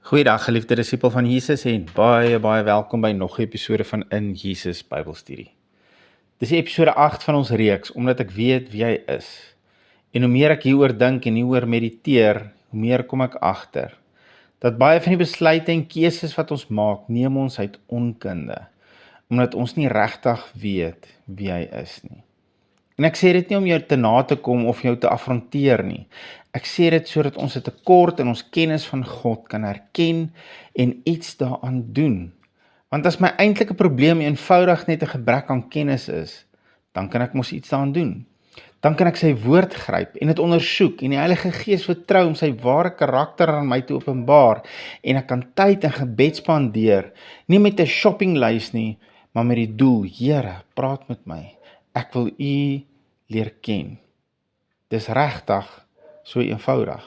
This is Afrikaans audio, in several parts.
Goeiedag geliefde disipel van Jesus en baie welkom by nog 'n episode van In Jesus Bybelstudie. Dis episode 8 van ons reeks, omdat ek weet wie hy is. En hoe meer ek hieroor dink en hieroor mediteer, hoe meer kom ek agter dat baie van die besluite en keuses wat ons maak, neem ons uit onkunde, omdat ons nie regtig weet wie hy is nie. En ek sê dit nie om jou te na te kom of jou te affronteer nie. Ek sê dit sodat ons 'n tekort in ons kennis van God kan herken en iets daaraan doen. Want as my eintlike probleem eenvoudig net 'n gebrek aan kennis is, dan kan ek mos iets daaraan doen. Dan kan ek sy woord gryp en dit ondersoek en die Heilige Gees vertrou om sy ware karakter aan my te openbaar en ek kan tyd en gebed spandeer, nie met 'n shoppinglys nie, maar met die doel: Here, praat met my. Ek wil U leer ken. Dis regtig so eenvoudig.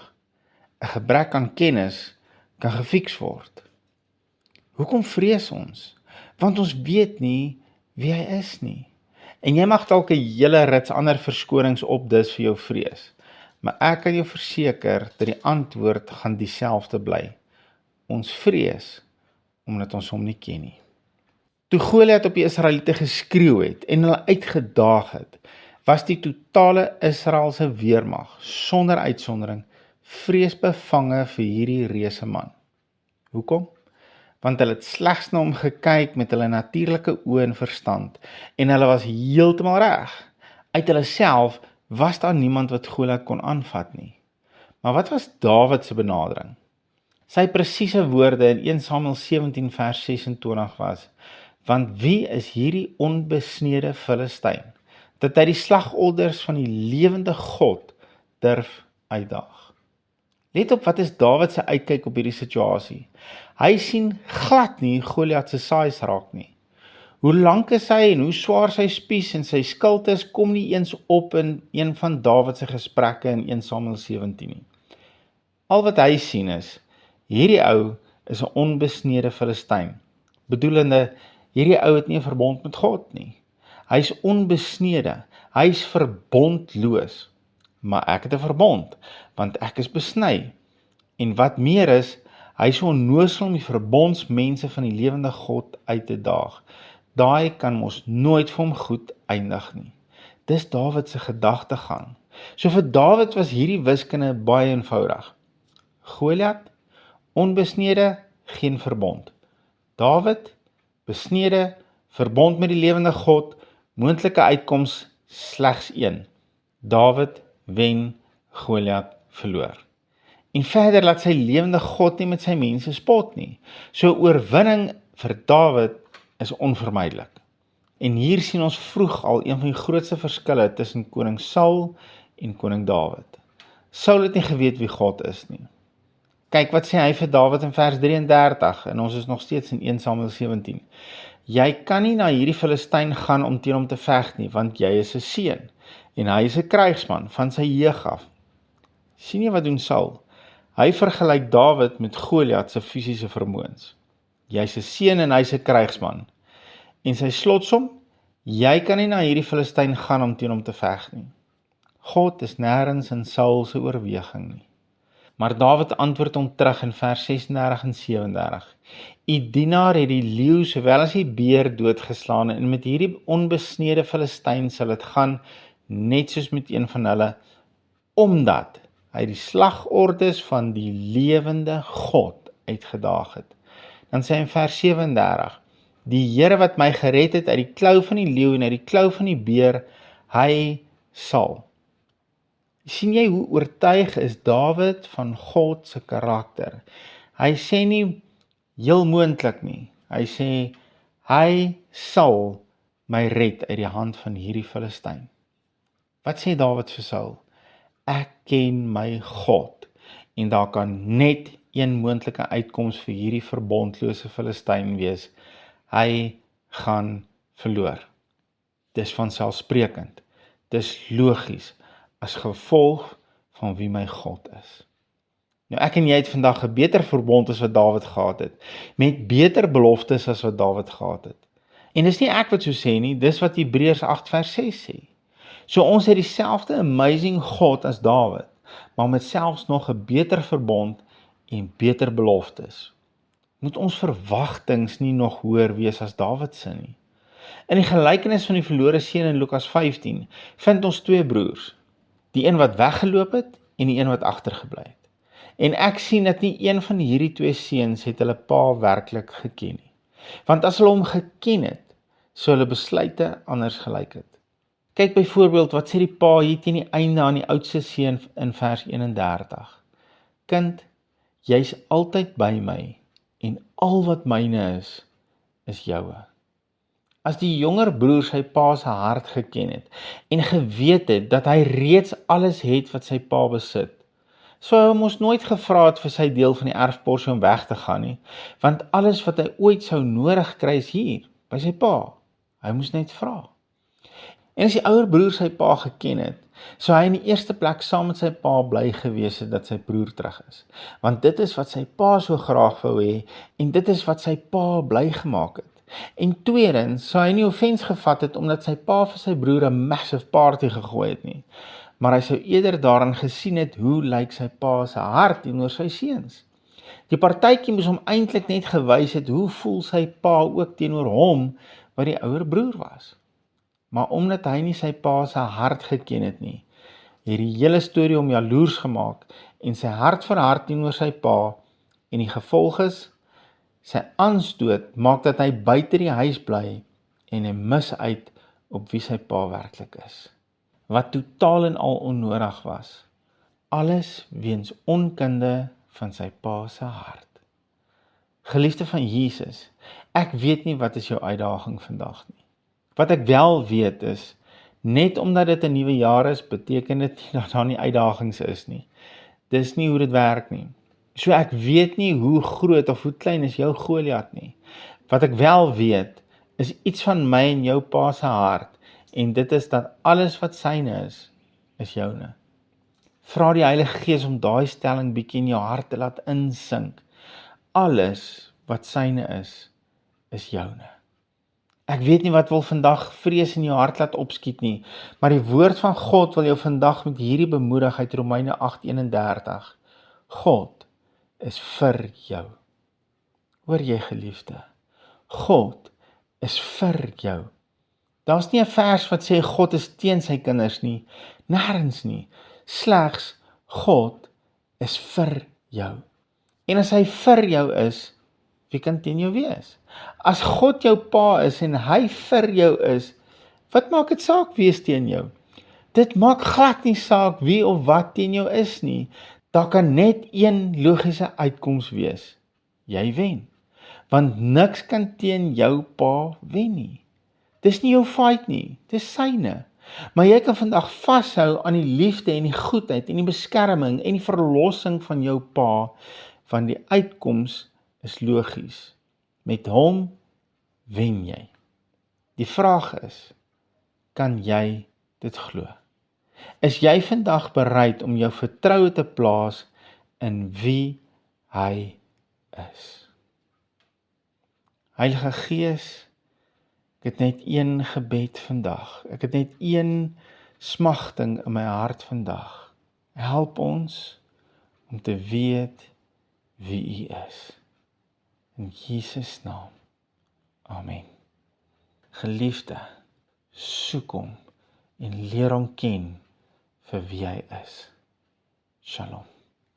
'n Gebrek aan kennis kan gefiks word. Hoekom vrees ons? Want ons weet nie wie hy is nie. En jy mag dalk 'n hele rits ander verskonings opdis vir jou vrees. Maar ek kan jou verseker dat die antwoord gaan dieselfde bly. Ons vrees omdat ons hom nie ken nie. Toe Goliat op die Israeliete geskreeu het en hulle uitgedaag het, was die totale Israelse weermag, sonder uitsondering, vreesbevange vir hierdie reuse man. Hoekom? Want hulle het slegs na hom gekyk met hulle natuurlike oë en verstand, en hulle was heeltemal reg. Uit hulle self was daar niemand wat Goliat kon aanvat nie. Maar wat was Dawid se benadering? Sy presiese woorde in 1 Samuel 17 vers 26 was: want wie is hierdie onbesnede Filistyn, dat hy die slagorders van die lewende God durf uitdaag? Let op wat is Dawid se uitkyk op hierdie situasie. Hy sien glad nie Goliat se saais raak nie. Hoe lank is hy en hoe swaar sy spies en sy skild is, kom nie eens op in een van Dawid se gesprekke in 1 Samuel 17 nie. Al wat hy sien is, hierdie ou is 'n onbesnede Filistyn, bedoelende, hierdie ou het nie 'n verbond met God nie. Hy is onbesnede, hy is verbondloos. Maar ek het 'n verbond, want ek is besny. En wat meer is, hy is so onnoosel om die verbondsmense van die lewende God uit te daag. Daai kan mos nooit vir hom goed eindig nie. Dis Dawid se gedagtegang. So vir Dawid was hierdie wiskunde baie eenvoudig. Goliat, onbesnede, geen verbond. Dawid, besnede, verbond met die lewende God, moontlike uitkoms slegs een. Dawid wen, Goliat verloor. En verder laat sy lewende God nie met sy mense spot nie. So oorwinning vir Dawid is onvermydelik. En hier sien ons vroeg al een van die grootste verskille tussen koning Saul en koning Dawid. Saul het nie geweet wie God is nie. Kyk wat sê hy vir Dawid in vers 33, en ons is nog steeds in 1 Samuel 17. Jy kan nie na hierdie Filistyn gaan om teen hom te veg nie, want jy is 'n seun, en hy is 'n krygsman van sy jeug af. Sien jy wat doen Saul? Hy vergelyk Dawid met Goliat se fisiese vermoëns. Jy's 'n seun en hy's 'n krygsman. En sy slotsom, jy kan nie na hierdie Filistyn gaan om teen hom te veg nie. God is nêrens in Saul se oorweging nie. Maar Dawid antwoord hom terug in vers 36 en 37. U dienaar het die leeu sowel as die beer doodgeslaan, en met hierdie onbesnede Filistyn sal dit gaan, net soos met een van hulle, omdat hy die slagordes van die lewende God uitgedaag het. Dan sê hy in vers 37, die Here wat my gered het uit die klou van die leeu en uit die klou van die beer, hy sal. Sien jy hoe oortuig is Dawid van God se karakter? Hy sê nie heel moontlik nie. Hy sê hy sal my red uit die hand van hierdie Filistyn. Wat sê Dawid vir Saul? Ek ken my God en daar kan net een moontlike uitkoms vir hierdie verbondlose Filistyn wees. Hy gaan verloor. Dis vanselfsprekend. Dis logies as gevolg van wie my God is. Nou ek en jy het vandag 'n beter verbond as wat Dawid gehad het, met beter beloftes as wat Dawid gehad het. En dis nie ek wat so sê nie, dis wat Hebreërs 8 vers 6 sê. So ons het dieselfde amazing God as Dawid, maar met selfs nog 'n beter verbond en beter beloftes, moet ons verwagtings nie nog hoër wees as Dawid se nie. In die gelykenis van die verlore seun in Lukas 15 vind ons twee broers, die een wat weggeloop het en die een wat agtergebly het. En ek sien dat nie een van hierdie twee seuns het hulle pa werklik geken nie. Want as hulle hom geken het, sou hulle besluite anders gelyk het. Kyk byvoorbeeld wat sê die pa hier teen die einde aan die oudste seun in vers 31. Kind, jy's altyd by my en al wat myne is joue. As die jonger broer sy pa se hart geken het en geweet het dat hy reeds alles het wat sy pa besit, sou hy mos nooit gevra het vir sy deel van die erfporsie om weg te gaan nie, want alles wat hy ooit sou nodig kry is hier, by sy pa. Hy moes net vra. En as die ouer broer sy pa geken het, sou hy in die eerste plek saam met sy pa bly gewees het dat sy broer terug is. Want dit is wat sy pa so graag wou hê, en dit is wat sy pa bly gemaak het. En tweedens, sou hy nie offens gevat het omdat sy pa vir sy broer 'n massive party gegooi het nie, maar hy sou eerder daarin gesien het hoe lyk sy pa se hart teenoor sy seuns. Die partytjie moes hom eintlik net gewys het hoe voel sy pa ook teenoor hom wat die ouer broer was. Maar omdat hy nie sy pa se hart geken het nie, het die hele storie hom jaloers gemaak en sy hart verhard teenoor sy pa, en die gevolg is, sy aanstoot maak dat hy buite die huis bly en hy mis uit op wie sy pa werklik is. Wat totaal en al onnodig was. Alles weens onkunde van sy pa se hart. Geliefde van Jesus, ek weet nie wat is jou uitdaging vandag nie. Wat ek wel weet is, net omdat dit 'n nuwe jaar is, beteken dit nie dat daar nie uitdagings is nie. Dis nie hoe dit werk nie. So ek weet nie hoe groot of hoe klein is jou Goliat nie. Wat ek wel weet, is iets van my en jou pa se hart, en dit is dat alles wat syne is joune. Vra die Heilige Gees om daai stelling bietjie in jou hart te laat insink. Alles wat syne is joune. Ek weet nie wat wil vandag vrees in jou hart laat opskiet nie, maar die woord van God wil jou vandag met hierdie bemoedig uit Romeine 8:31. God is vir jou. Hoor jy geliefde? God is vir jou. Daar's nie 'n vers wat sê God is teen sy kinders nie, nêrens nie. Slegs God is vir jou. En as hy vir jou is, wie kan teen jou wees? As God jou pa is en hy vir jou is, wat maak dit saak wie is teen jou? Dit maak glad nie saak wie of wat teen jou is nie. Daar kan net een logiese uitkoms wees. Jy wen. Want niks kan teen jou pa wen nie. Dis nie jou fight nie, dis syne. Maar jy kan vandag vashou aan die liefde en die goedheid en die beskerming en die verlossing van jou pa, want die uitkoms is logies. Met hom wen jy. Die vraag is, kan jy dit glo? Is jy vandag bereid om jou vertroue te plaas in wie hy is? Heilige Gees, ek het net een gebed vandag. Ek het net een smagting in my hart vandag. Help ons om te weet wie U is. In Jesus naam. Amen. Geliefde, soek hom en leer hom ken vir wie hy is. Shalom.